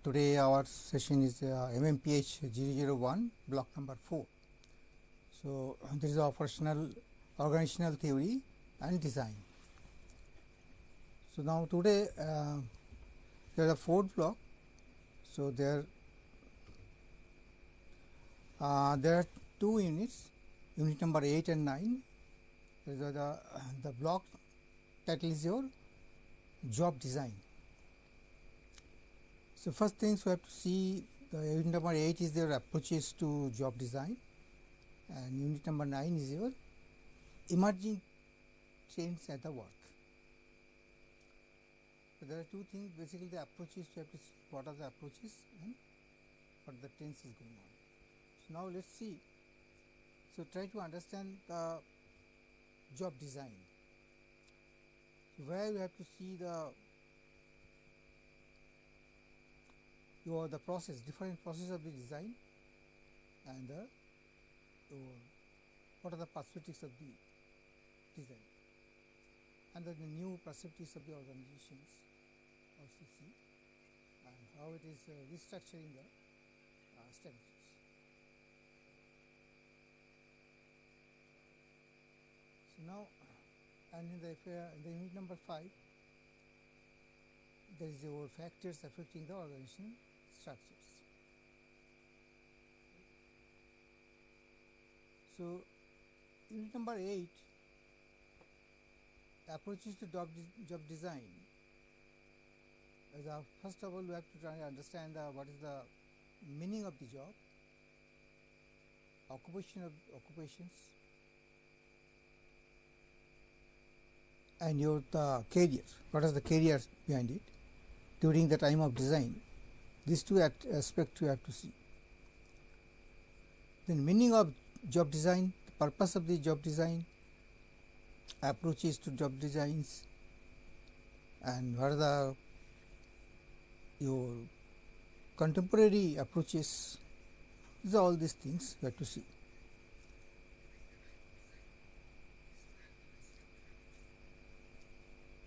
Today our session is MMPH 001 block number 4. So, this is organizational theory and design. So, now today there is a fourth block. So, there are two units, unit number 8 and 9. The block title is your job design. So, first things we have to see, the unit number 8 is your approaches to job design, and unit number 9 is your emerging trends at the work. So, there are two things, basically the approaches, you have to see what are the approaches and what the trends is going on. So, now let us see. So, try to understand the job design, where you have to see the process, different process of the design, and what are the perspectives of the design, and the new perspectives of the organizations also see, and how it is restructuring the strategies. So now, and in the unit number 5, there is your factors affecting the organization structures. So, unit number 8, approaches to job design. First of all, we have to try to understand what is the meaning of the job, occupations, and the career. What is the career behind it during the time of design? These two aspects you have to see. Then meaning of job design, the purpose of the job design, approaches to job designs, and what are your contemporary approaches. These are all these things you have to see.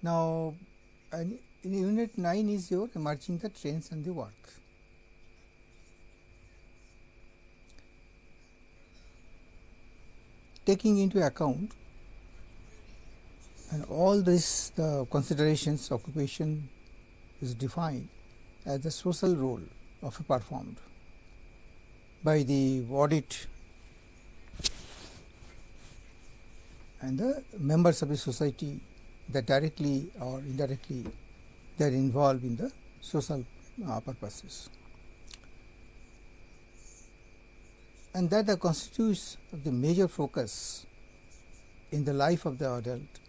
Now, in unit 9 is your emerging the trends and the work. Taking into account and all this, the considerations, occupation is defined as the social role of a performed by the audit and the members of the society that directly or indirectly they are involved in the social purposes, and that constitutes the major focus in the life of the adult.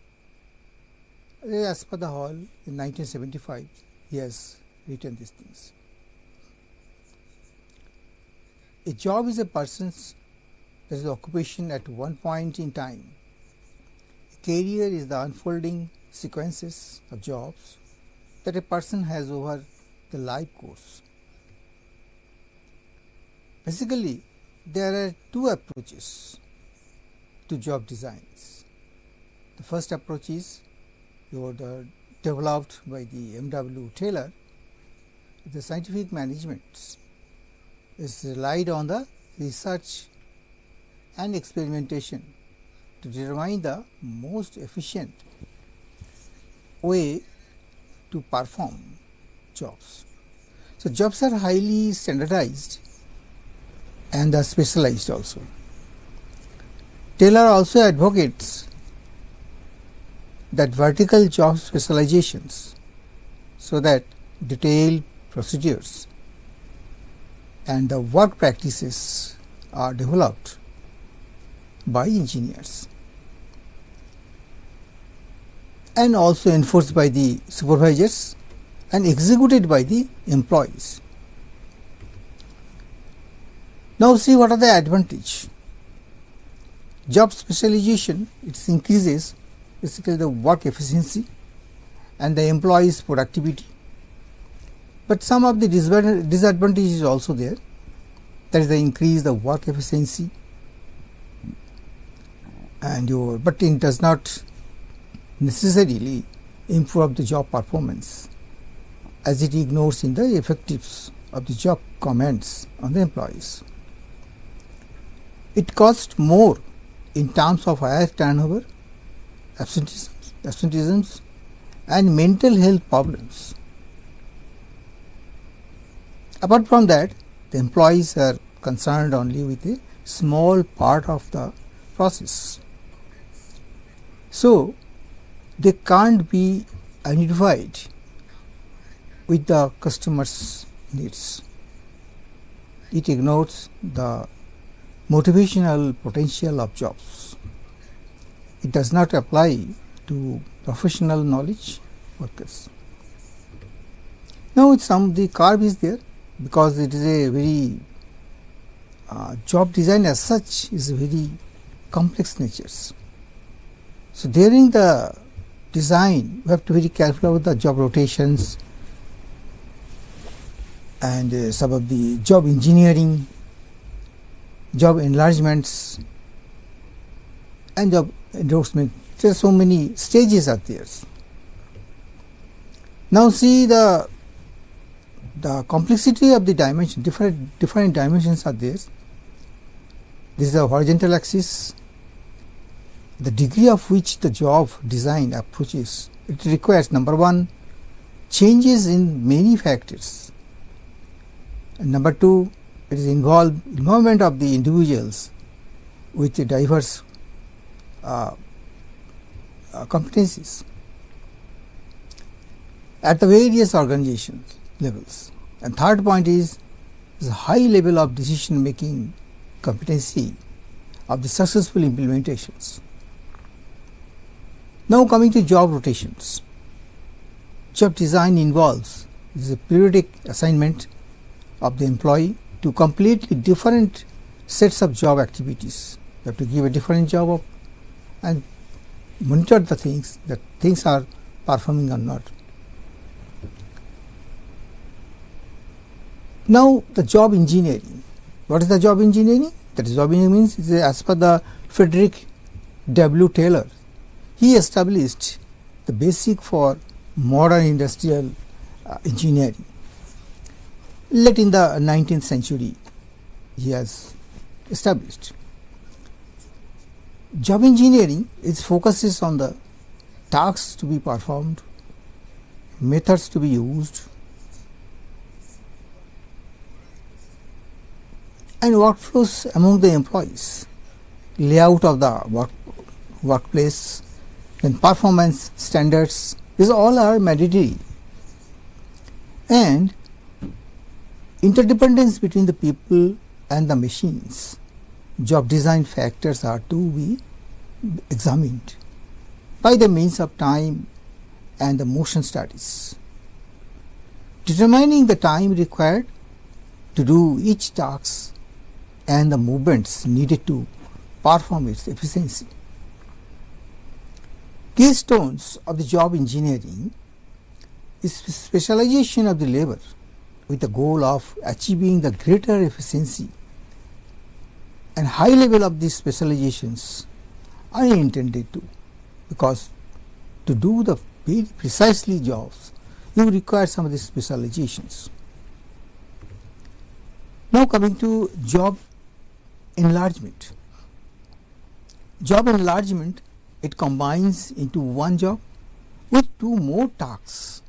As per the Hall in 1975, he has written these things. A job is a person's occupation at one point in time. A career is the unfolding sequences of jobs that a person has over the life course. Basically, there are two approaches to job designs. The first approach is developed by the M.W. Taylor. The scientific management is relied on the research and experimentation to determine the most efficient way to perform jobs. So, jobs are highly standardized and are specialized also. Taylor also advocates that vertical job specializations, so that detailed procedures and the work practices are developed by engineers and also enforced by the supervisors and executed by the employees. Now, see what are the advantages. Job specialization, it increases basically the work efficiency and the employees' productivity, but some of the disadvantages is also there. That is the increase the work efficiency, and but it does not necessarily improve the job performance. as it ignores in the effectives of the job comments on the employees. It costs more in terms of higher turnover, absenteeisms and mental health problems. Apart from that, the employees are concerned only with a small part of the process. So, they can't be identified with the customer's needs. It ignores the motivational potential of jobs. It does not apply to professional knowledge workers. Now, the curve is there because it is a very job design as such is very complex natures. So, during the design, we have to be very careful about the job rotations and some of the job engineering, job enlargements and job endorsement. There are so many stages are there. Now see the complexity of the dimension, different dimensions are there. This is the horizontal axis, the degree of which the job design approaches. It requires number one, changes in many factors, and number two, it is involvement of the individuals with the diverse competencies at the various organization levels. And third point is the high level of decision making competency of the successful implementations. Now coming to job rotations. Job design involves a periodic assignment of the employee to completely different sets of job activities. You have to give a different job and monitor the things, that things are performing or not. Now the job engineering. What is the job engineering? That is, job engineering means is as per the Frederick W. Taylor. He established the basic for modern industrial engineering. Late in the 19th century, he has established. Job engineering focuses on the tasks to be performed, methods to be used, and workflows among the employees, layout of the workplace, and performance standards. These all are mandatory. And interdependence between the people and the machines. Job design factors are to be examined by the means of time and the motion studies. Determining the time required to do each task and the movements needed to perform its efficiency. Keystones of the job engineering is specialization of the labor with the goal of achieving the greater efficiency, and high level of these specializations are intended to, because to do the very precisely jobs you require some of these specializations. Now coming to job enlargement. Job enlargement, it combines into one job with two more tasks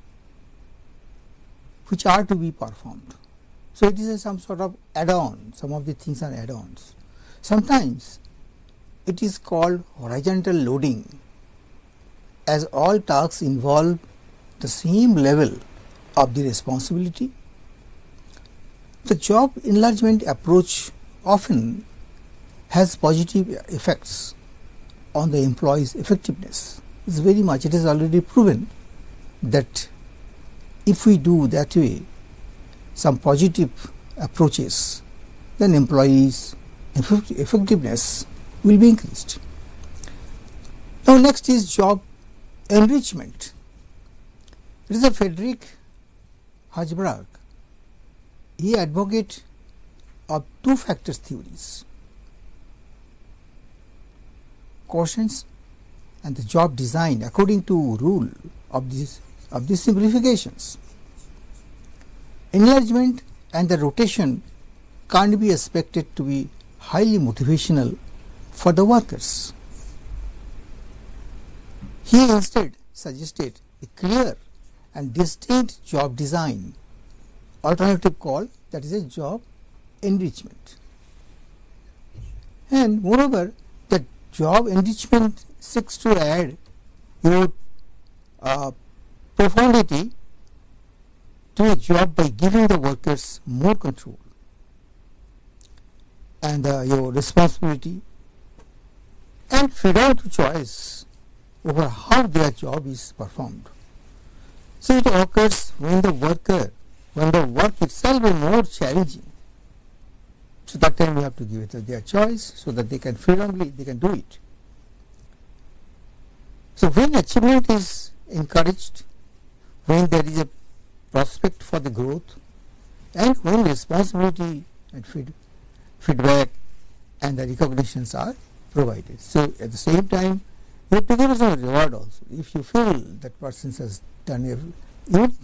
which are to be performed. So it is some sort of add-on, some of the things are add-ons. Sometimes it is called horizontal loading, as all tasks involve the same level of the responsibility. The job enlargement approach often has positive effects on the employee's effectiveness. It is already proven that if we do that way, some positive approaches, then employees' effectiveness will be increased. Now next is job enrichment. It is a Frederick Hachberg. He advocates of two factors theories, quotients and the job design according to rule of these simplifications. enlargement and the rotation can't be expected to be highly motivational for the workers. He instead suggested a clear and distinct job design alternative called, that is, a job enrichment. And moreover, the job enrichment seeks to add your profundity to a job by giving the workers more control and your responsibility and freedom to choice over how their job is performed. So it occurs when the work itself is more challenging. So that time you have to give it their choice so that they can do it. So when achievement is encouraged, when there is a prospect for the growth, and when responsibility and feedback and the recognitions are provided. So at the same time, you have to give some reward also. If you feel that person has done even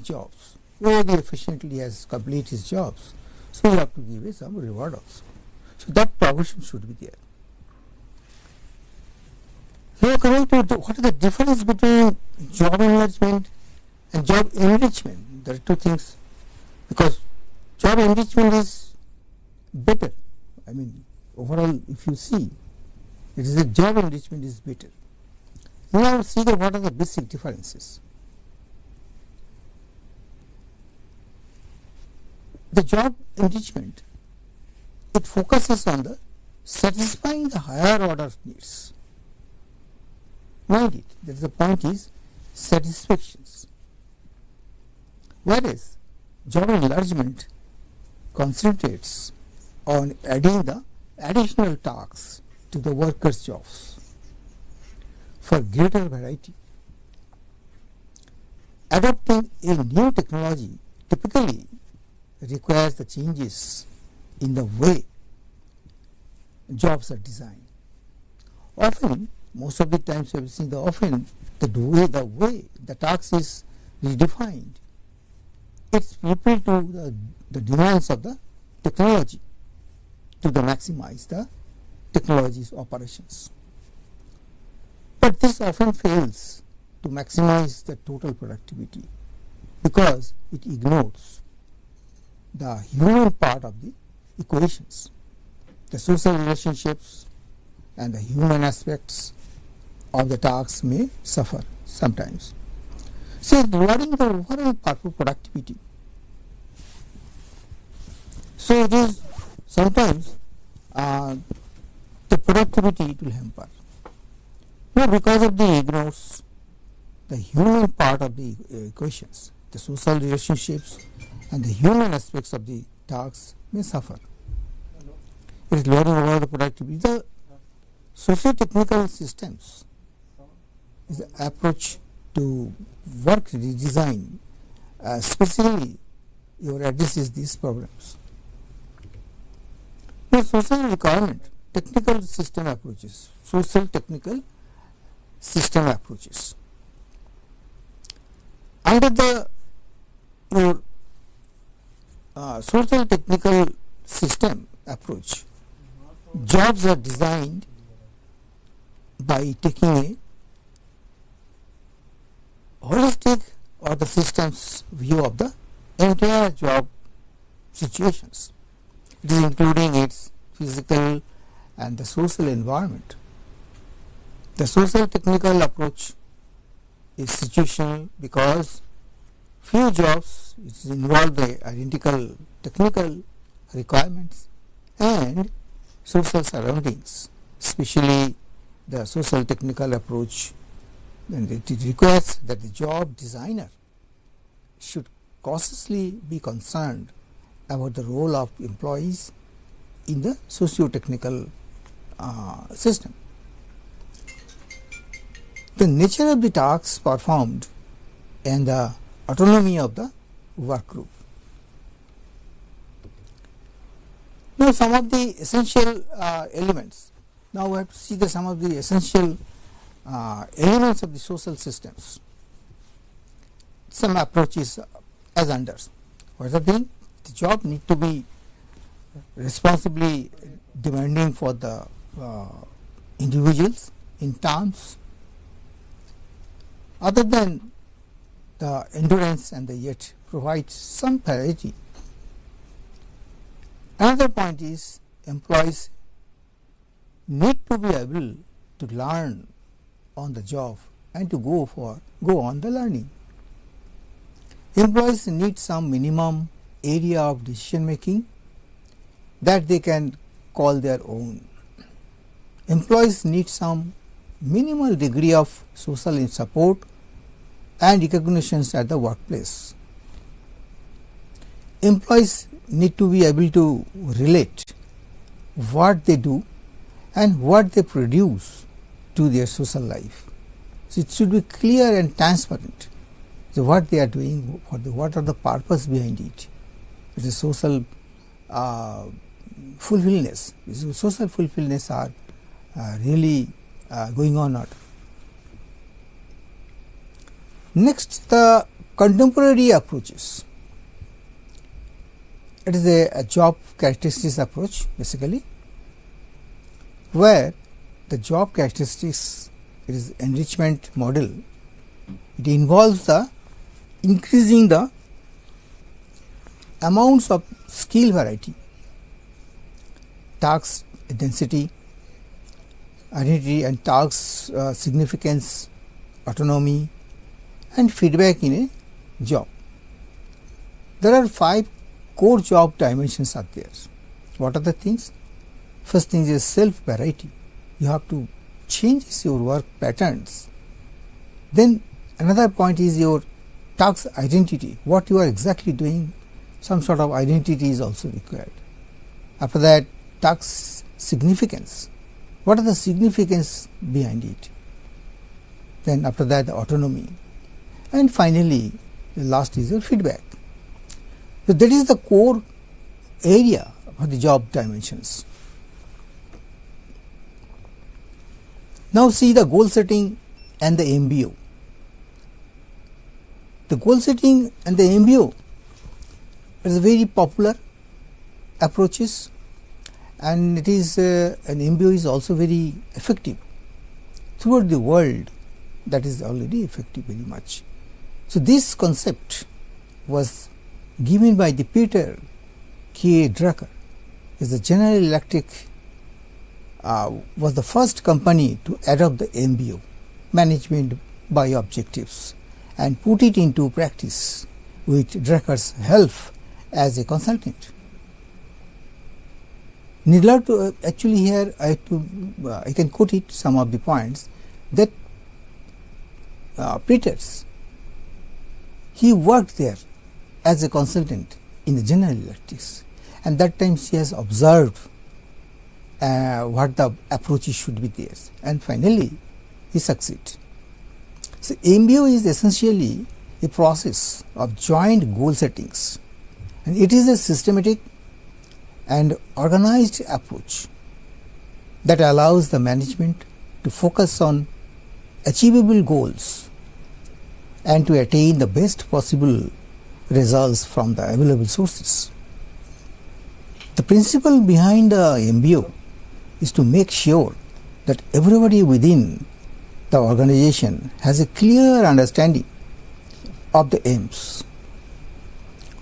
jobs, very efficiently has completed his jobs, so you have to give some reward also. So that provision should be there. Now coming to what is the difference between job enlargement and job enrichment? There are two things, because job enrichment is better. I mean, overall, if you see, it is a job enrichment is better. Now see what are the basic differences. The job enrichment, it focuses on the satisfying the higher order needs. Mind it, that the point is satisfactions. Whereas job enlargement concentrates on adding the additional tasks to the workers' jobs for greater variety. Adopting a new technology typically requires the changes in the way jobs are designed. Often, most of the times we have seen the way the task is redefined, it's people to the demands of the technology to maximize the technology's operations. But this often fails to maximize the total productivity because it ignores the human part of the equations, the social relationships and the human aspects of the tasks may suffer sometimes. So, lowering the overall productivity. So, it is sometimes the productivity it will hamper. Now, because of the ignores the human part of the equations, the social relationships and the human aspects of the tasks may suffer. It is lowering overall the productivity. The socio-technical systems is the approach to work redesign, especially your addresses these problems. Now, social requirement, technical system approaches, social technical system approaches. Under the your social technical system approach, jobs are designed by taking a holistic or the system's view of the entire job situations. It is including its physical and the social environment. The social technical approach is situational because few jobs involve the identical technical requirements and social surroundings, especially the social technical approach. Then it requires that the job designer should cautiously be concerned about the role of employees in the socio-technical system. The nature of the tasks performed and the autonomy of the work group. Now, some of the essential elements. Now, we have to see some of the essential elements of the social systems. Some approaches as under. What are the the job need to be responsibly demanding for the individuals in terms other than the endurance, and yet provide some variety. Another point is employees need to be able to learn on the job and to go on the learning. Employees need some minimum area of decision making that they can call their own. Employees need some minimal degree of social support and recognitions at the workplace. Employees need to be able to relate what they do and what they produce to their social life. So, it should be clear and transparent. So, what they are doing, what are the purpose behind it. It is social fulfillness. Social fulfillness are really going on or not. Next, the contemporary approaches. It is a job characteristics approach basically, where the job characteristics, it is enrichment model. It involves the increasing the amounts of skill variety, task density, identity and task significance, autonomy and feedback in a job. There are 5 core job dimensions are there. What are the things? First thing is self variety. You have to change your work patterns. Then another point is your task identity. What you are exactly doing, some sort of identity is also required. After that, task significance. What are the significance behind it? Then after that, the autonomy. And finally, the last is your feedback. So, that is the core area for the job dimensions. Now, see the goal setting and the MBO. The goal setting and the MBO is very popular approaches, and it is an MBO is also very effective throughout the world. That is already effective very much. So, this concept was given by the Peter K. Drucker. Is the General Electric was the first company to adopt the MBO, management by objectives, and put it into practice with Drucker's help as a consultant. Needless to actually here I can quote it some of the points that Peters, he worked there as a consultant in the General Electrics, and that time he has observed what the approaches should be there, and finally he succeeds. So, MBO is essentially a process of joint goal settings, and it is a systematic and organized approach that allows the management to focus on achievable goals and to attain the best possible results from the available sources. The principle behind the MBO is to make sure that everybody within the organization has a clear understanding of the aims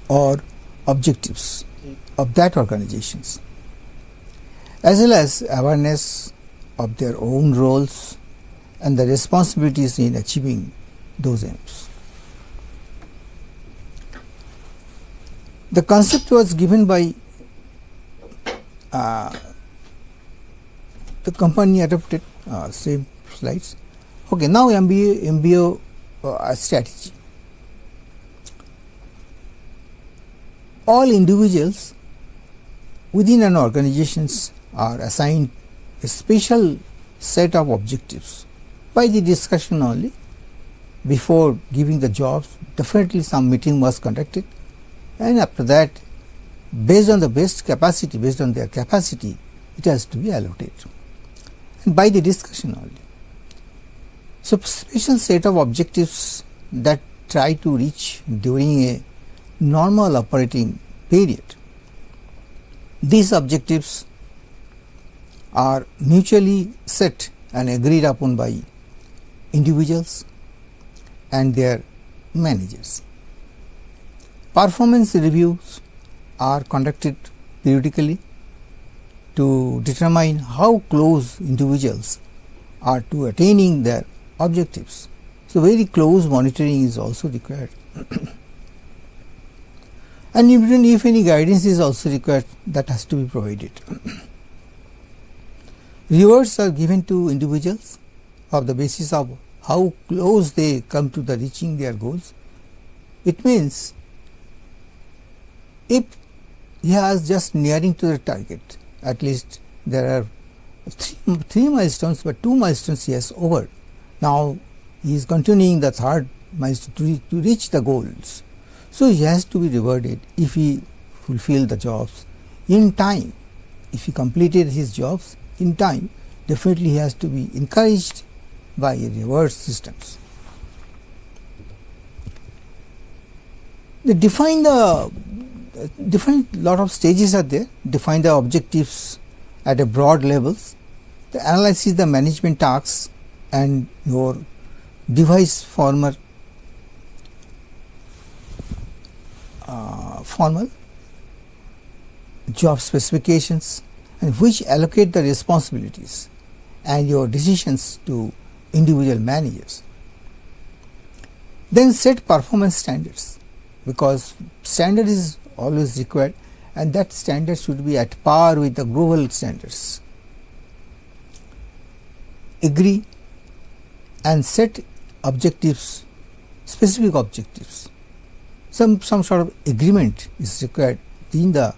or objectives of that organizations, as well as awareness of their own roles and the responsibilities in achieving those aims. The concept was given by the company adopted same slides. Okay, now MBO strategy. All individuals within an organization are assigned a special set of objectives by the discussion only. Before giving the jobs, definitely some meeting was conducted, and after that, based on the best capacity, based on their capacity, it has to be allocated, and by the discussion only. So, special set of objectives that try to reach during a normal operating period. These objectives are mutually set and agreed upon by individuals and their managers. Performance reviews are conducted periodically to determine how close individuals are to attaining their objectives. So, very close monitoring is also required. And even if any guidance is also required, that has to be provided. Rewards are given to individuals on the basis of how close they come to the reaching their goals. It means if he is just nearing to the target, at least there are three milestones, but 2 milestones he has over. Now he is continuing the third milestone to reach the goals. So he has to be rewarded if he fulfilled the jobs in time. If he completed his jobs in time, definitely he has to be encouraged by reward systems. They define the different lot of stages are there. Define the objectives at a broad levels. The analysis the management tasks and your device formal job specifications, and which allocate the responsibilities and your decisions to individual managers. Then set performance standards, because standard is always required and that standard should be at par with the global standards. Agree and set objectives, specific objectives. Some sort of agreement is required between the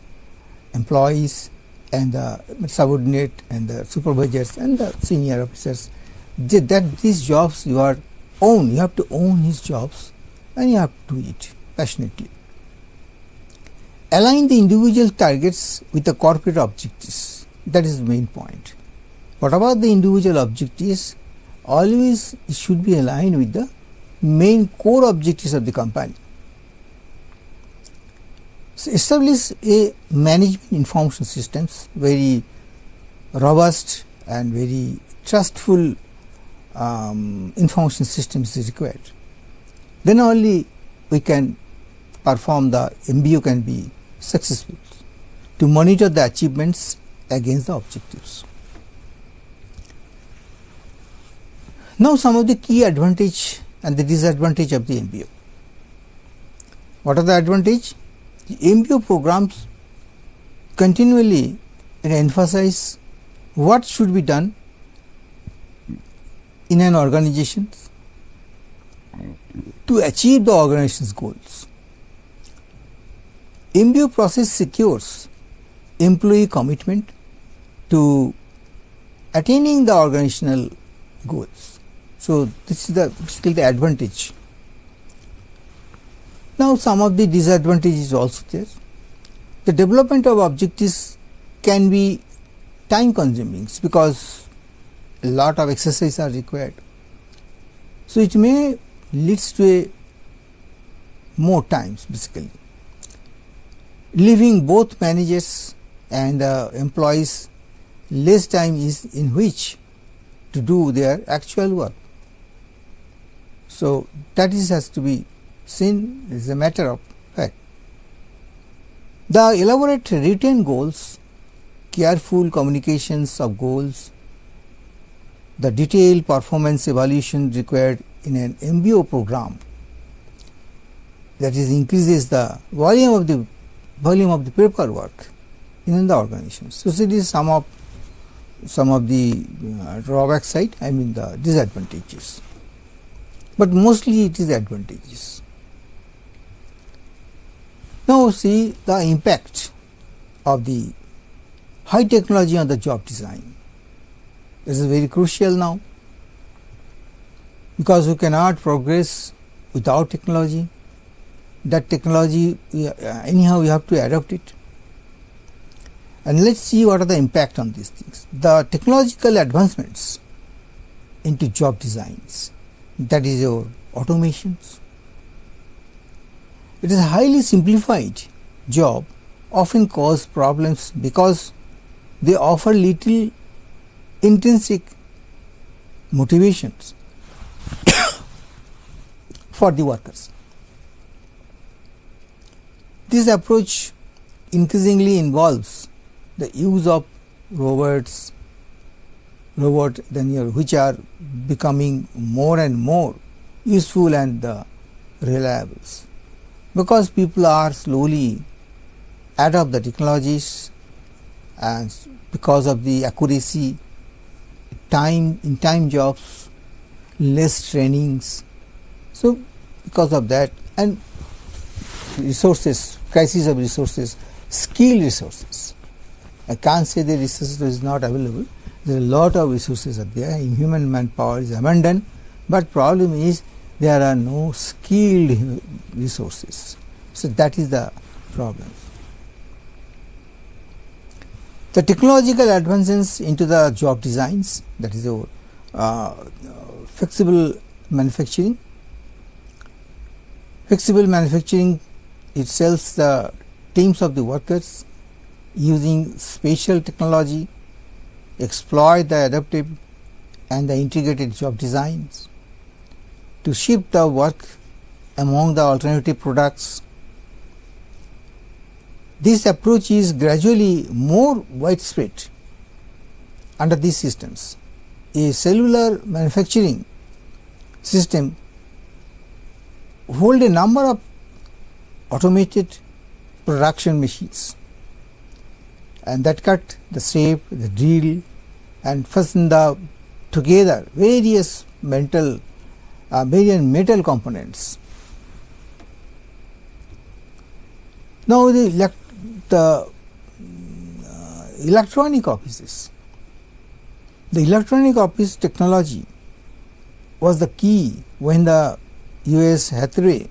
employees and the subordinate and the supervisors and the senior officers, that these jobs you are own, you have to own his jobs and you have to do it passionately. Align the individual targets with the corporate objectives, that is the main point. What about the individual objectives? Always it should be aligned with the main core objectives of the company. So establish a management information systems, very robust and very trustful information systems is required. Then only we can perform the MBO can be successful to monitor the achievements against the objectives. Now some of the key advantage and the disadvantage of the MBO. What are the advantage? The MBO programs continually emphasize what should be done in an organization to achieve the organization's goals. MBO process secures employee commitment to attaining the organizational goals. So this is basically the advantage. Now some of the disadvantages also there. The development of objectives can be time consuming because a lot of exercises are required. So it may leads to a more times basically, leaving both managers and employees less time is in which to do their actual work. So that is has to be seen as a matter of fact. The elaborate written goals, careful communications of goals, the detailed performance evaluation required in an MBO program, that is increases the volume of the paperwork in the organization. So it is some of the drawback side, I mean the disadvantages, but mostly it is advantages. Now see the impact of the high technology on the job design. This is very crucial now, because we cannot progress without technology. That technology anyhow you have to adopt it. And let's see what are the impact on these things. The technological advancements into job designs, that is your automations. It is a highly simplified job often cause problems because they offer little intrinsic motivations for the workers. This approach increasingly involves the use of robots which are becoming more and more useful and reliable, because people are slowly adopt the technologies, and because of the accuracy, time jobs, less trainings. So because of that, and resources, crisis of resources, skilled resources. I can't say the resources is not available. There are a lot of resources are there. Human manpower is abundant, but problem is there are no skilled resources. So that is the problem. The technological advances into the job designs, that is flexible manufacturing. Flexible manufacturing, it sells the teams of the workers using spatial technology, exploit the adaptive and the integrated job designs to shift the work among the alternative products. This approach is gradually more widespread under these systems. A cellular manufacturing system hold a number of automated production machines, and that cut the shape, the drill, and fasten the together various metal components. Now the electronic offices. The electronic office technology was the key when the US Hathaway,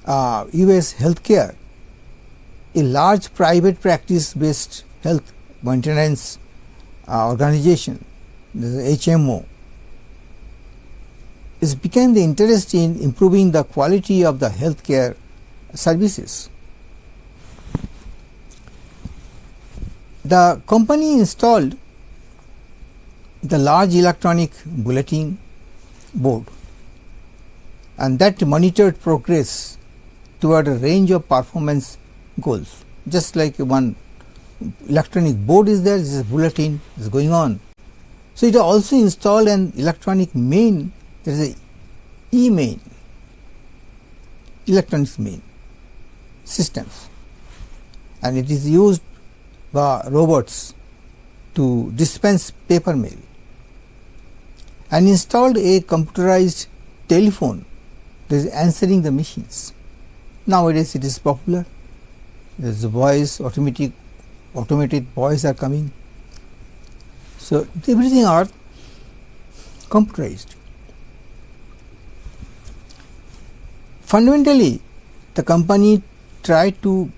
US Healthcare, a large private practice based health maintenance organization, the HMO, began the interest in improving the quality of the healthcare services. The company installed the large electronic bulletin board, and that monitored progress toward a range of performance goals. Just like one electronic board is there, this is bulletin is going on. So it also installed an electronic main, there is a e-main, electronics main systems, and it is used by robots to dispense paper mail, and installed a computerized telephone that is answering the machines. Nowadays it is popular. There is voice, automated voice are coming. So everything are computerized. Fundamentally, the company tried to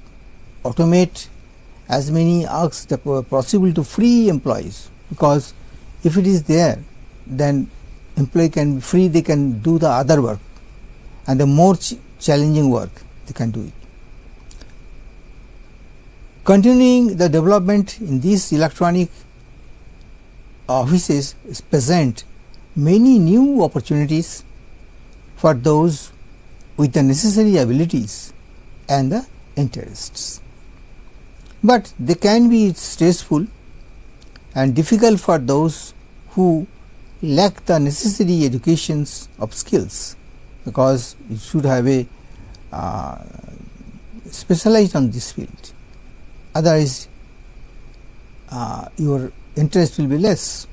automate as many tasks that were possible to free employees, because if it is there, then employee can be free, they can do the other work, and the more challenging work they can do it. Continuing the development in these electronic offices present many new opportunities for those with the necessary abilities and the interests. But they can be stressful and difficult for those who lack the necessary educations of skills, because you should have a specialized on this field. Otherwise, your interest will be less.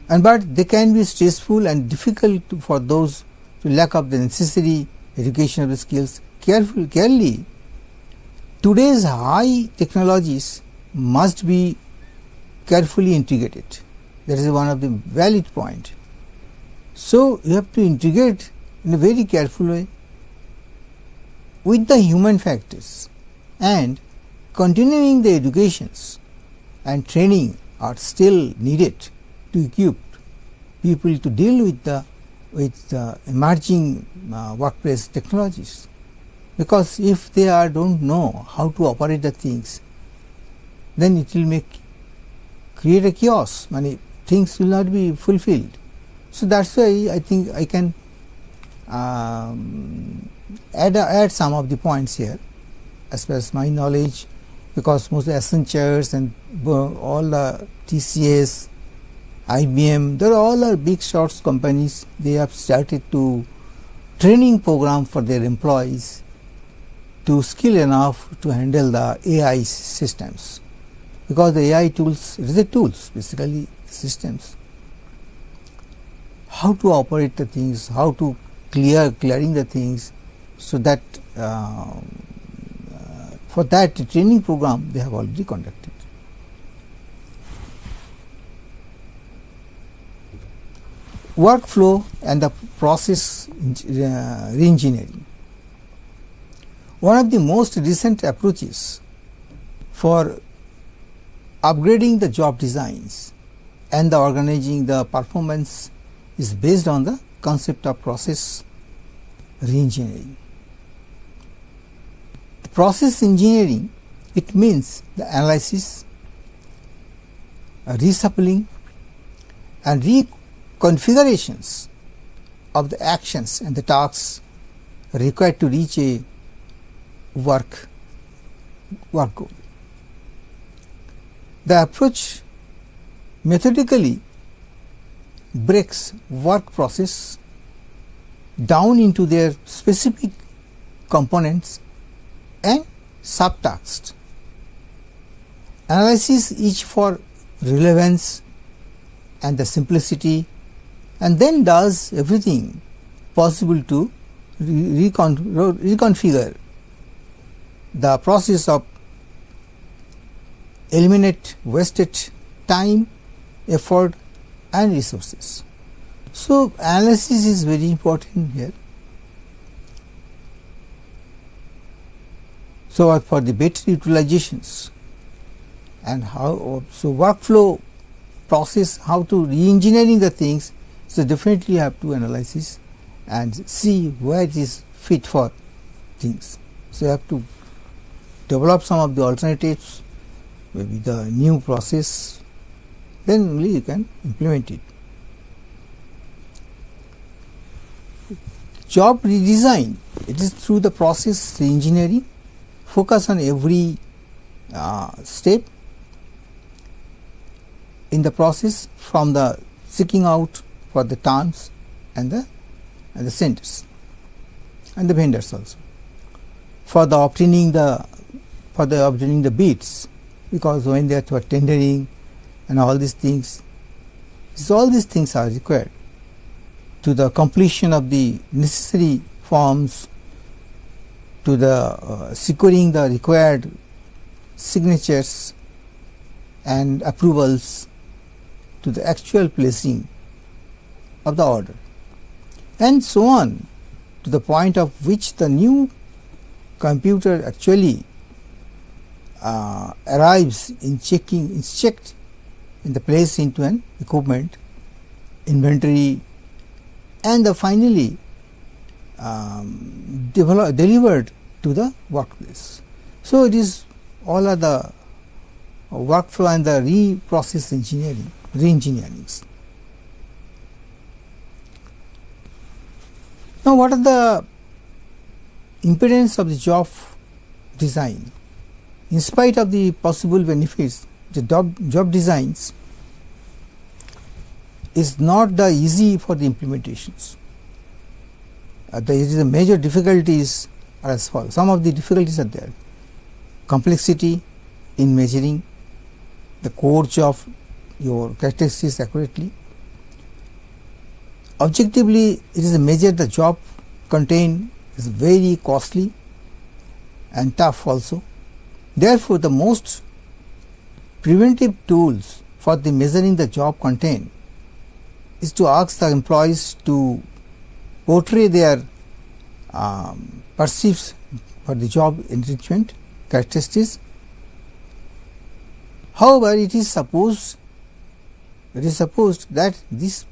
But they can be stressful and difficult for those who lack of the necessary education of the skills. Carefully, today's high technologies must be carefully integrated. That is one of the valid point. So you have to integrate in a very careful way with the human factors, and continuing the educations and training are still needed to equip people to deal with with emerging workplace technologies, because if they don't know how to operate the things, then it will create a chaos. Many things will not be fulfilled. So that's why I think I can add some of the points here as far as my knowledge, because most of the Accentures and all the TCS, IBM, they all are big shots companies. They have started to training program for their employees to skill enough to handle the AI systems, because the AI tools, it is the tools, basically systems, how to operate the things, how to clearing the things, so that for that training program they have already conducted. Workflow and the process reengineering. One of the most recent approaches for upgrading the job designs and the organizing the performance is based on the concept of process reengineering. The process engineering, it means the analysis, reshuffling and reconfigurations of the actions and the tasks required to reach a work goal. The approach methodically breaks work process down into their specific components and subtasks, analyzes each for relevance and the simplicity, and then does everything possible to reconfigure the process of eliminate wasted time, effort and resources. So analysis is very important here. So for the better utilizations and how, so workflow process, how to re-engineering the things, so definitely you have to analysis and see where it is fit for things. So you have to develop some of the alternatives, maybe the new process, then only you can implement it. Job redesign, it is through the process re-engineering, focus on every step in the process, from the seeking out for the terms and the centers and the vendors also, for the obtaining the bids, because when they are tendering and all these things, all these things are required to the completion of the necessary forms, to the securing the required signatures and approvals, to the actual placing of the order, and so on, to the point of which the new computer actually arrives in checking, is checked in the place into an equipment, inventory, and finally delivered to the workplace. So it is all of the workflow and the reprocess engineering, re-engineerings. Now what are the impediments of the job design? In spite of the possible benefits, the job designs is not the easy for the implementations. The major difficulties are as follows. Some of the difficulties are there: complexity in measuring the codes of your characteristics accurately. Objectively, it is a measure the job contained is very costly and tough also. Therefore, the most preventive tools for the measuring the job content is to ask the employees to portray their perceived for the job enrichment characteristics. However, it is supposed that this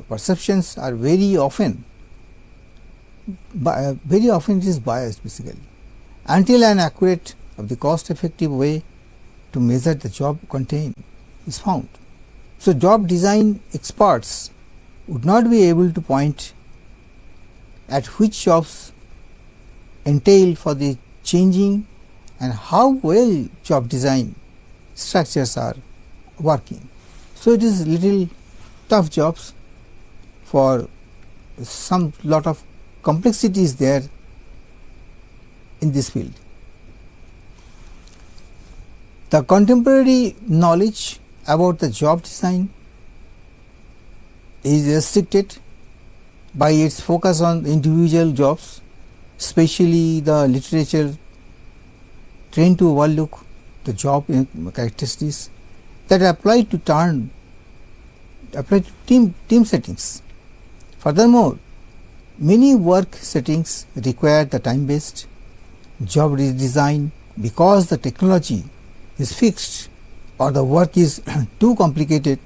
perceptions are very often it is biased basically, until an accurate of the cost effective way to measure the job content is found. So, job design experts would not be able to point at which jobs entail for the changing and how well job design structures are working. So, it is little tough jobs, for some lot of complexity is there in this field. The contemporary knowledge about the job design is restricted by its focus on individual jobs, especially the literature trained to overlook the job characteristics that apply to team settings. Furthermore, many work settings require the time-based job design because the technology is fixed or the work is too complicated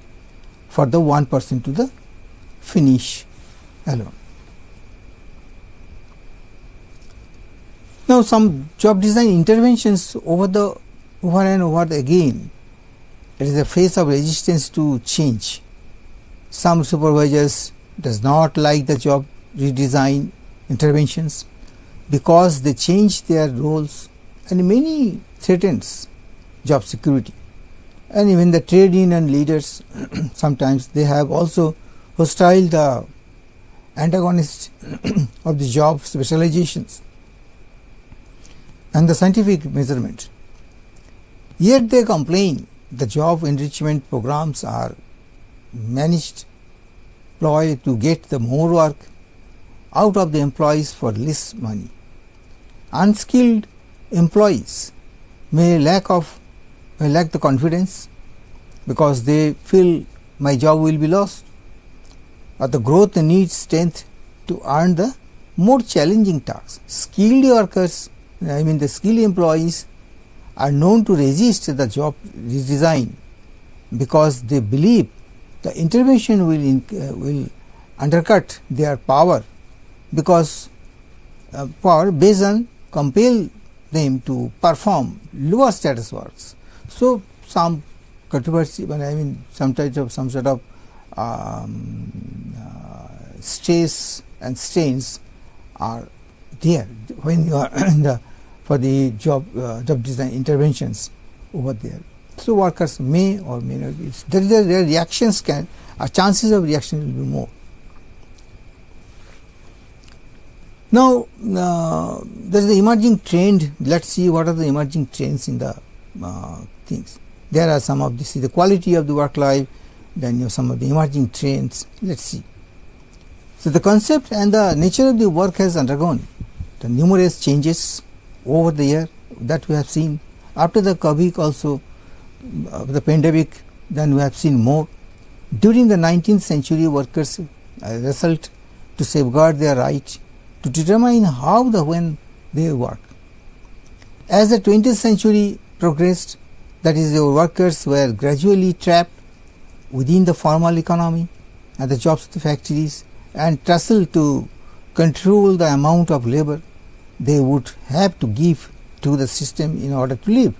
for the one person to the finish alone. Now, some job design interventions over and over again, it is a phase of resistance to change. Some supervisors does not like the job redesign interventions because they change their roles, and many threatens job security. And even the trade union leaders sometimes they have also hostile the antagonists of the job specializations and the scientific measurement. Yet they complain the job enrichment programs are managed ploy to get the more work out of the employees for less money. Unskilled employees may lack the confidence because they feel my job will be lost, or the growth needs strength to earn the more challenging tasks. Skilled workers, the skilled employees are known to resist the job redesign because they believe the intervention will undercut their power, because power based on compel them to perform lower status works. So, some controversy, some sort of stress and strains are there when you are for the job design interventions over there. So, workers may or may not be. Their reactions chances of reaction will be more. Now, there is the emerging trend. Let us see what are the emerging trends in the things. There are some of this, the quality of the work life, then some of the emerging trends. Let us see. So, the concept and the nature of the work has undergone the numerous changes over the year that we have seen. After the COVID also, the pandemic, then we have seen more. During the 19th century, workers wrestled to safeguard their right to determine how when they work. As the 20th century progressed, that is, the workers were gradually trapped within the formal economy and the jobs of the factories and tussled to control the amount of labor they would have to give to the system in order to live.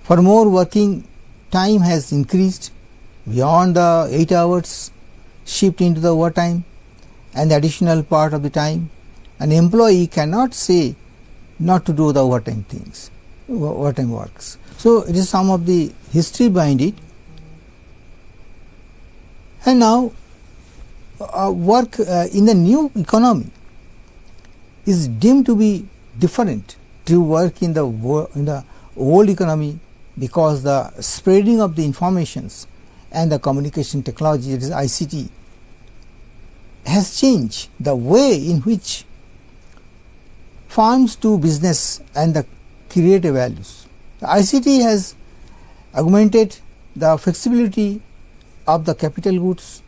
Furthermore, working time has increased beyond the 8 hours shift into the overtime and the additional part of the time. An employee cannot say not to do the overtime things, overtime works. So, it is some of the history behind it. And now, work in the new economy is deemed to be different to work in the old economy, because the spreading of the informations and the communication technology, that is ICT, has changed the way in which firms do business and the create values. The ICT has augmented the flexibility of the capital goods,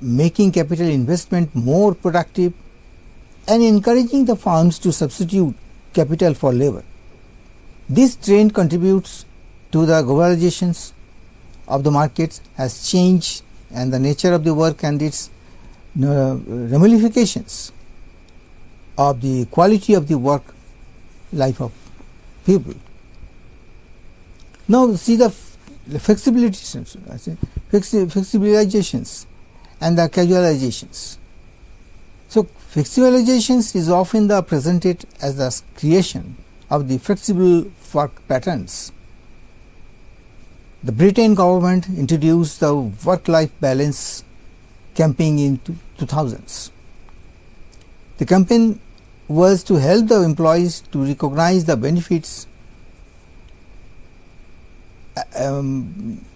making capital investment more productive and encouraging the firms to substitute capital for labor. This trend contributes to the globalizations of the markets, has changed and the nature of the work and its ramifications of the quality of the work life of people. Now see the flexibilizations and the casualizations. So flexibilizations is often presented as the creation of the flexible work patterns. The Britain government introduced the work-life balance campaign in 2000s. The campaign was to help the employees to recognize the benefits,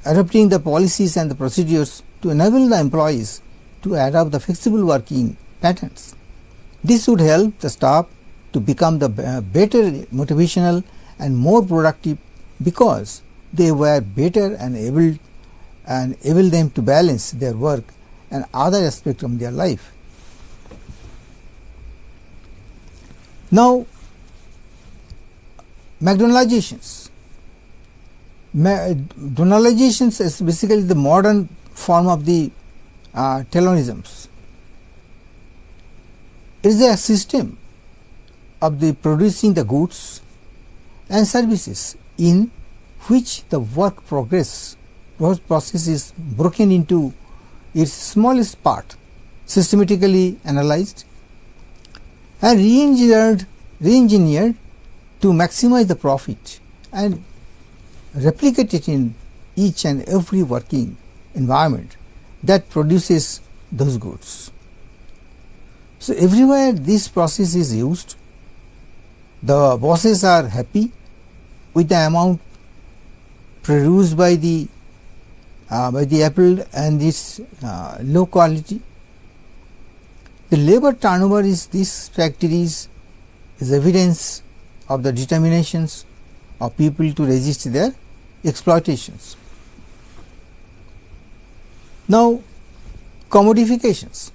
adopting the policies and the procedures to enable the employees to adopt the flexible working patterns. This would help the staff to become the better motivational and more productive, because they were better and able them to balance their work and other aspects of their life. Now, McDonaldizations. McDonaldizations is basically the modern form of the Taylorisms. It is a system of the producing the goods and services in which the work process is broken into its smallest part, systematically analyzed and re-engineered to maximize the profit and replicate it in each and every working environment that produces those goods. So everywhere this process is used, the bosses are happy with the amount produced by the apple and its low quality. The labor turnover is these factories is evidence of the determinations of people to resist their exploitations. Now, commodifications.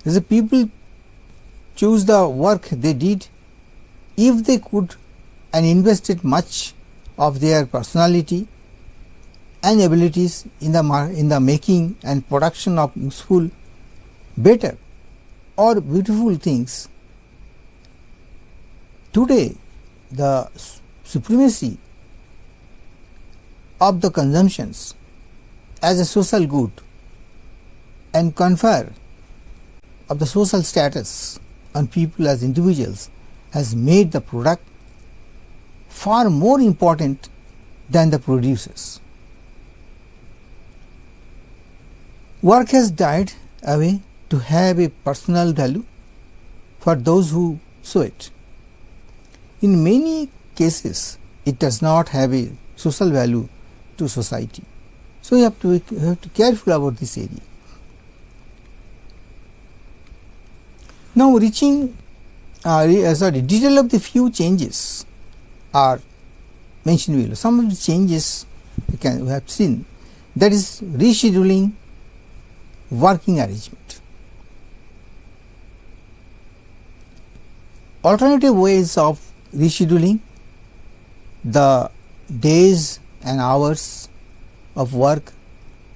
The people choose the work they did if they could and invested much of their personality and abilities in the making and production of useful, better or beautiful things. Today, the supremacy of the consumptions as a social good and confer of the social status on people as individuals has made the product far more important than the producers. Work has died away to have a personal value for those who sew it. In many cases, it does not have a social value to society. So, you have to be careful about this area. Now, detail of the few changes are mentioned below. Some of the changes we have seen, that is rescheduling working arrangement. Alternative ways of rescheduling the days and hours of work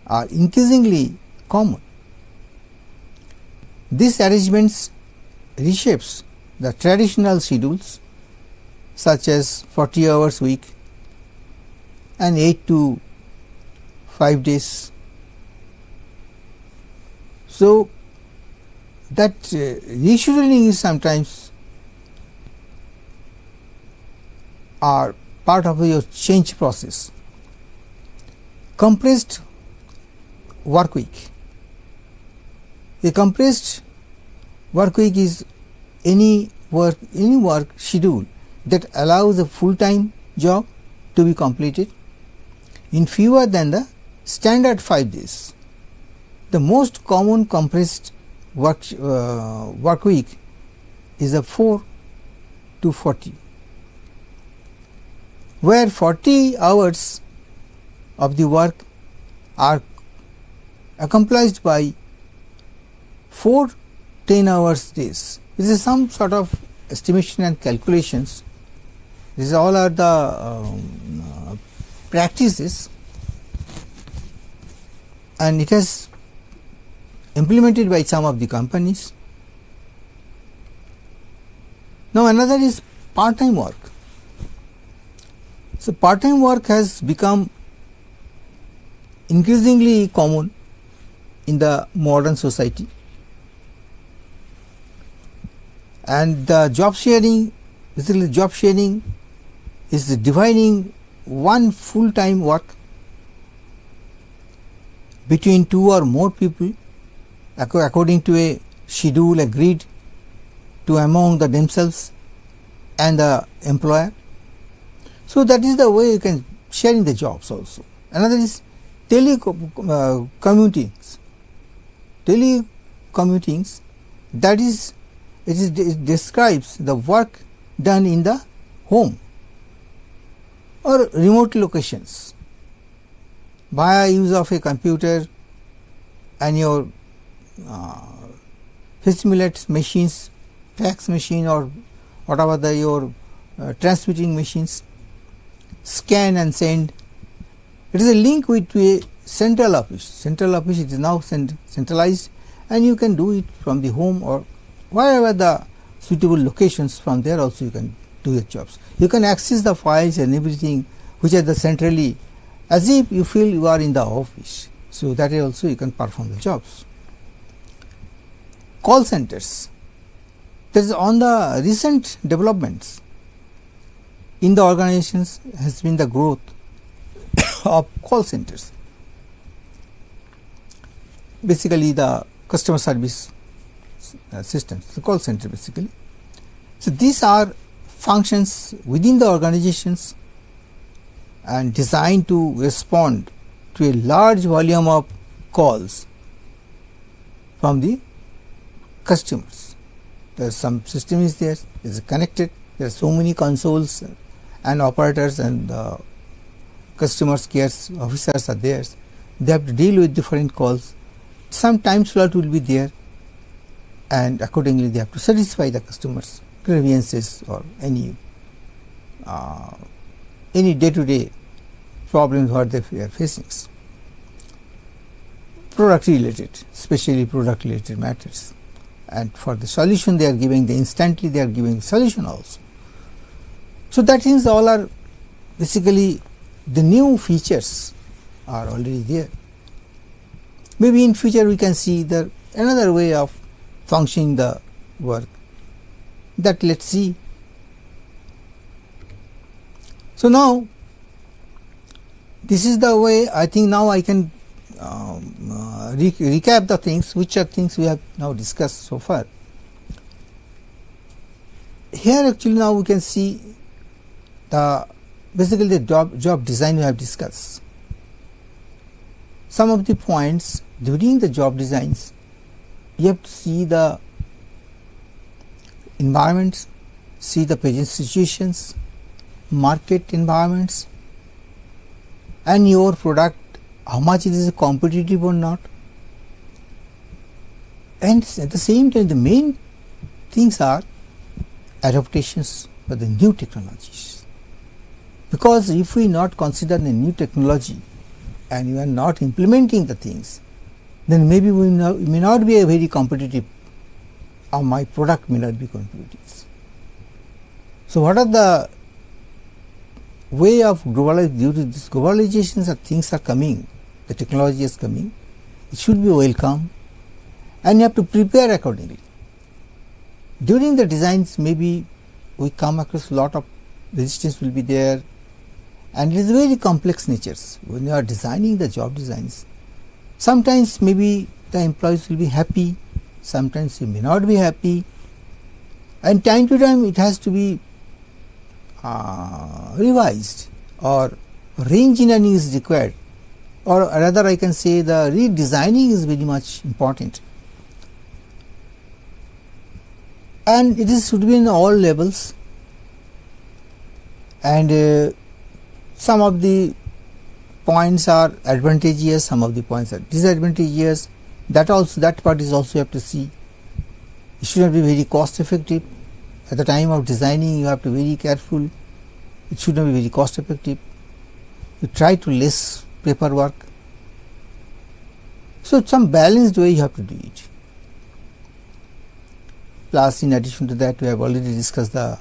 are increasingly common. These arrangements reshapes the traditional schedules such as 40 hours week and 8 to 5 days. So, that rescheduling is sometimes are part of your change process. Compressed work week. A compressed work week is any work schedule that allows a full-time job to be completed in fewer than the standard 5 days. The most common compressed work week is a 4 to 40, where 40 hours of the work are accomplished by 4 10-hour days. This is some sort of estimation and calculations. These all are the practices and it has implemented by some of the companies. Now another is part-time work. So part-time work has become increasingly common in the modern society, and the job sharing, basically job sharing is dividing one full-time work between two or more people according to a schedule agreed to among themselves and the employer. So that is the way you can sharing the jobs also. Another is telecommuting. Telecommuting, that is, it describes the work done in the home or remote locations via use of a computer and your facsimilate machines, fax machine or whatever your transmitting machines, scan and send. It is a link with a central office. Central office, it is now centralized, and you can do it from the home or wherever the suitable locations. From there also you can do your jobs. You can access the files and everything which are the centrally, as if you feel you are in the office. So that also you can perform the jobs. Call centers. There is on the recent developments in the organizations has been the growth of call centers. Basically the customer service systems, the call center basically. So these are functions within the organizations and designed to respond to a large volume of calls from the customers. There is some system is there, is connected, there are so many consoles and operators and customers care officers are there. They have to deal with different calls. Some time slot will be there, and accordingly they have to satisfy the customers' grievances or any day-to-day problems what they are facing. Product related, especially product related matters, and for the solution they are giving, instantly they are giving solution also. So that means all are basically the new features are already there. Maybe in future we can see the another way of functioning the work, that let's see. So now this is the way I think now I can recap the things which are things we have now discussed so far. Here actually now we can see the basically the job design we have discussed. Some of the points during the job designs, you have to see the environments, see the present situations, market environments, and your product, how much it is competitive or not. And at the same time, the main things are adaptations for the new technologies. Because if we not consider the new technology and you are not implementing the things, then maybe we may not be a very competitive, or my product may not be competitive. So what are the way of due to this globalizations of things are coming, the technology is coming, it should be welcome, and you have to prepare accordingly. During the designs, maybe we come across a lot of resistance will be there, and it is very complex natures. When you are designing the job designs, sometimes maybe the employees will be happy, sometimes you may not be happy, and time to time it has to be revised, or re-engineering is required, or rather I can say the redesigning is very much important, and it should be in all levels. And some of the points are advantageous, some of the points are disadvantageous. That part is also you have to see. It should not be very cost effective. At the time of designing, you have to be very careful. It should not be very cost effective. You try to less paperwork. So, some balanced way you have to do it. Plus, in addition to that, we have already discussed the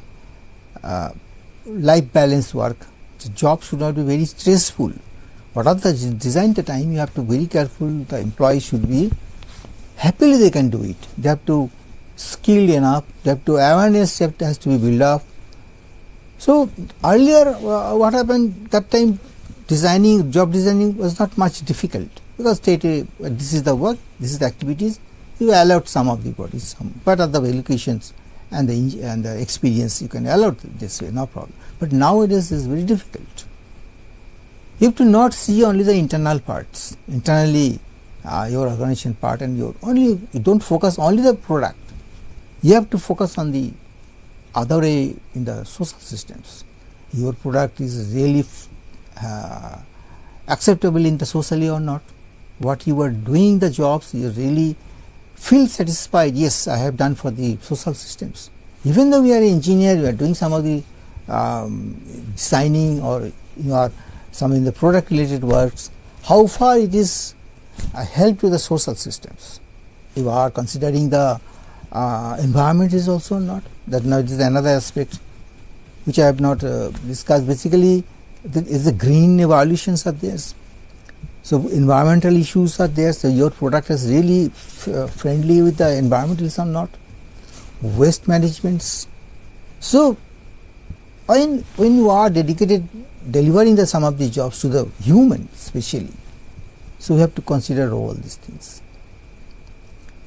life balance work. The job should not be very stressful. What are the design the time you have to be very careful. The employee should be happily they can do it. They have to skilled enough. They have to awareness has to be built up. So earlier, what happened that time? Job designing was not much difficult because this is the work, this is the activities. You allowed some of the bodies, what are the allocations and the experience you can allow this way, no problem. But nowadays it is very difficult. You have to not see only the internal parts, internally your organization part, and you don't focus only the product. You have to focus on the other way in the social systems. Your product is really acceptable in the socially or not. What you are doing the jobs, you really feel satisfied. Yes, I have done for the social systems. Even though we are an engineer, we are doing some of the designing or you are some in the product related works. How far it is a help to the social systems? You are considering the environment is also not. That now is another aspect which I have not discussed. Basically, the green evaluations are there. So environmental issues are there. So your product is really friendly with the environment or not. Waste management. So when you are dedicated delivering some of these jobs to the human, especially, so you have to consider all these things.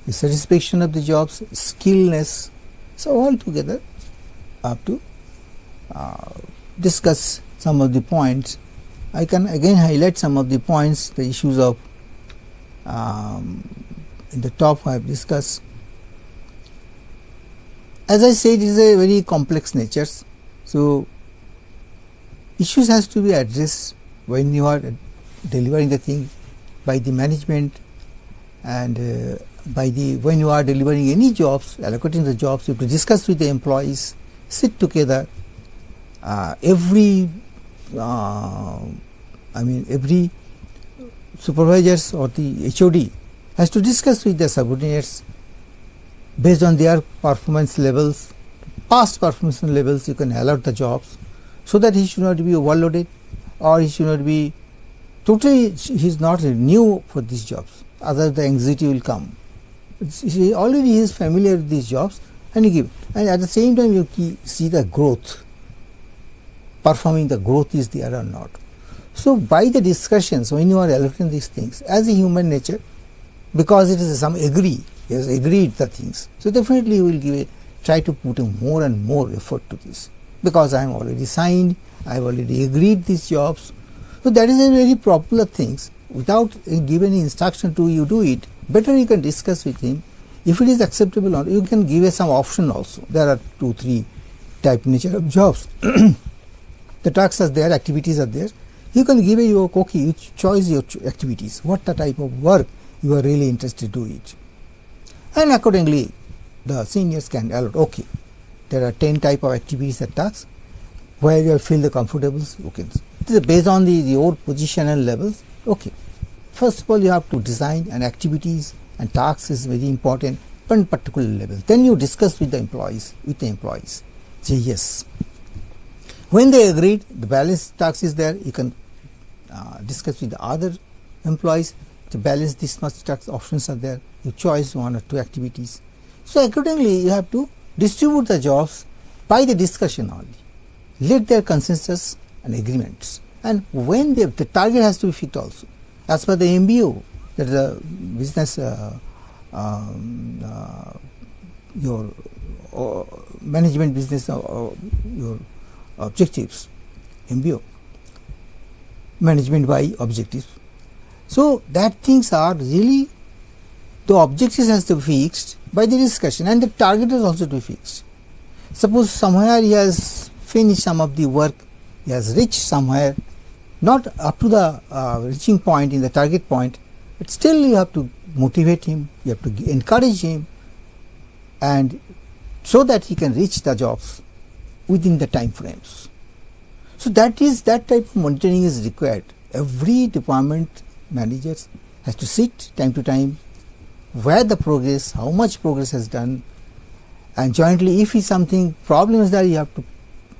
The satisfaction of the jobs, skillness. So all together, I have to discuss some of the points. I can again highlight some of the points, the issues of in the top I have discussed. As I said, it is a very complex nature. So issues has to be addressed when you are delivering the thing by the management, and when you are delivering any jobs, allocating the jobs, you have to discuss with the employees, sit together. Every supervisors or the HOD has to discuss with their subordinates based on their performance levels, past performance levels. You can allot the jobs so that he should not be overloaded, or he should not be totally, he is not new for these jobs, otherwise the anxiety will come. Already he is familiar with these jobs, and you give, and at the same time you see the growth, performing the growth is there or not. So by the discussions, when you are allocating these things, as a human nature, because it is some he has agreed the things, so definitely you will try to put more and more effort to this, because I am already signed, I have already agreed these jobs. So that is a very popular thing. Without giving any instruction to you do it, better you can discuss with him. If it is acceptable or you can give some option also. There are 2-3 type nature of jobs. The tasks are there, activities are there. You can give your you choose your activities, what the type of work you are really interested to do it. And accordingly, the seniors can allot, okay, there are 10 type of activities and tasks where you feel the comfortable, okay. This is based on your position and levels, okay. First of all, you have to design and activities and tasks is very important, but particular level. Then you discuss with the employees, say yes. When they agreed, the balance task is there, you can discuss with the other employees to balance this much tax options are there, you choose 1 or 2 activities. So accordingly, you have to distribute the jobs by the discussion only. Let their consensus and agreements, and when the target has to be fit also. As per the MBO, that is the business, your management business, your objectives, MBO, management by objectives. So that things are really, the objectives has to be fixed by the discussion, and the target is also to be fixed. Suppose somewhere he has finished some of the work, he has reached somewhere, not up to the reaching point in the target point, but still you have to motivate him, you have to encourage him, and so that he can reach the jobs within the time frames. So that type of monitoring is required. Every department managers has to sit time to time, where the progress, how much progress has done, and jointly if something problem is there, you have to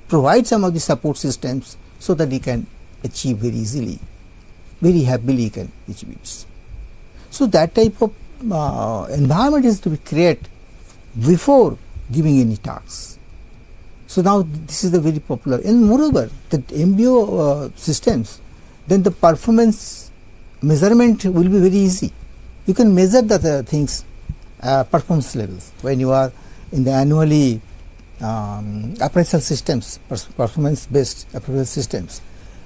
provide some of the support systems so that he can achieve very easily, very happily he can achieve it. So that type of environment is to be created before giving any tasks. So now this is the very popular, and moreover the MBO systems, then the performance measurement will be very easy. You can measure the things, performance levels when you are in the annually appraisal systems, performance based appraisal systems.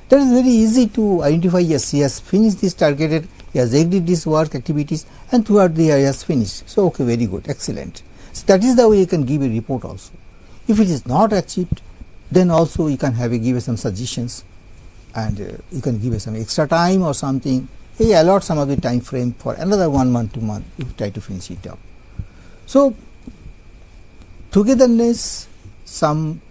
That is very easy to identify. Yes, he has finished this targeted, he has agreed this work activities, and throughout the year he has finished. So okay, very good, excellent. So that is the way you can give a report also. If it is not achieved, then also you can give some suggestions, and you can give some extra time or something. He allot some of the time frame for another 1 month, 2 months, you try to finish it up. So togetherness, some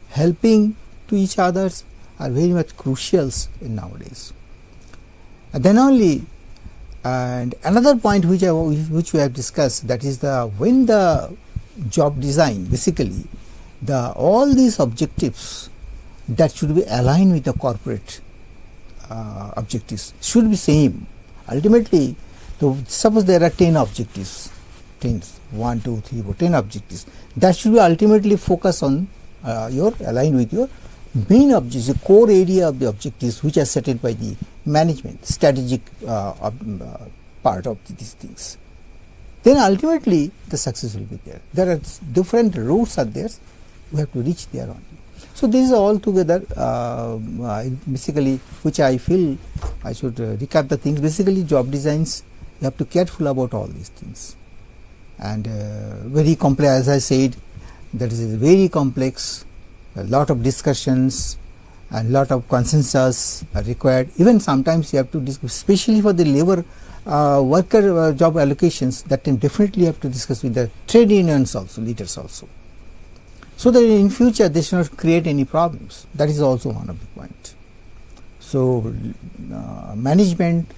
helping to each others are very much crucial in nowadays. And then only, and another point which we have discussed, that is when the job design, basically all these objectives that should be aligned with the corporate objectives should be same. Ultimately, suppose there are 10 objectives, 1, 2, 3, 4, 10 objectives, that should be ultimately focus on aligned with your main objectives, the core area of the objectives which are set by the management, strategic part of these things. Then ultimately the success will be there. There are different routes are there, we have to reach there only. So this is all together basically which I feel I should recap the things. Basically job designs, you have to be careful about all these things, and very complex, as I said, that is very complex, a lot of discussions and lot of consensus are required. Even sometimes you have to discuss, especially for the labor worker job allocations, that time definitely you have to discuss with the trade unions also, leaders also, so that in future they should not create any problems. That is also one of the points. So management,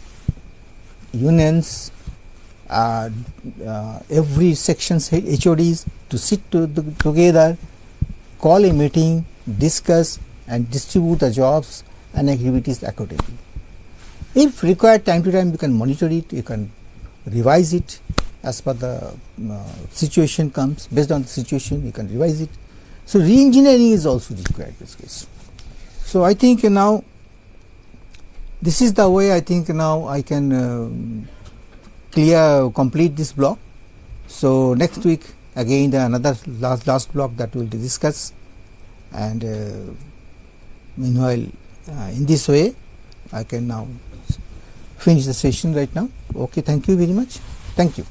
unions, every section's HODs to sit together, call a meeting, discuss and distribute the jobs and activities accordingly. If required, time to time you can monitor it, you can revise it as per the situation comes. Based on the situation you can revise it. So re-engineering is also required in this case. So I think now this is the way I think now I can complete this block. So next week again another last block that we will discuss, and meanwhile in this way I can now finish the session right now. Okay, thank you very much. Thank you.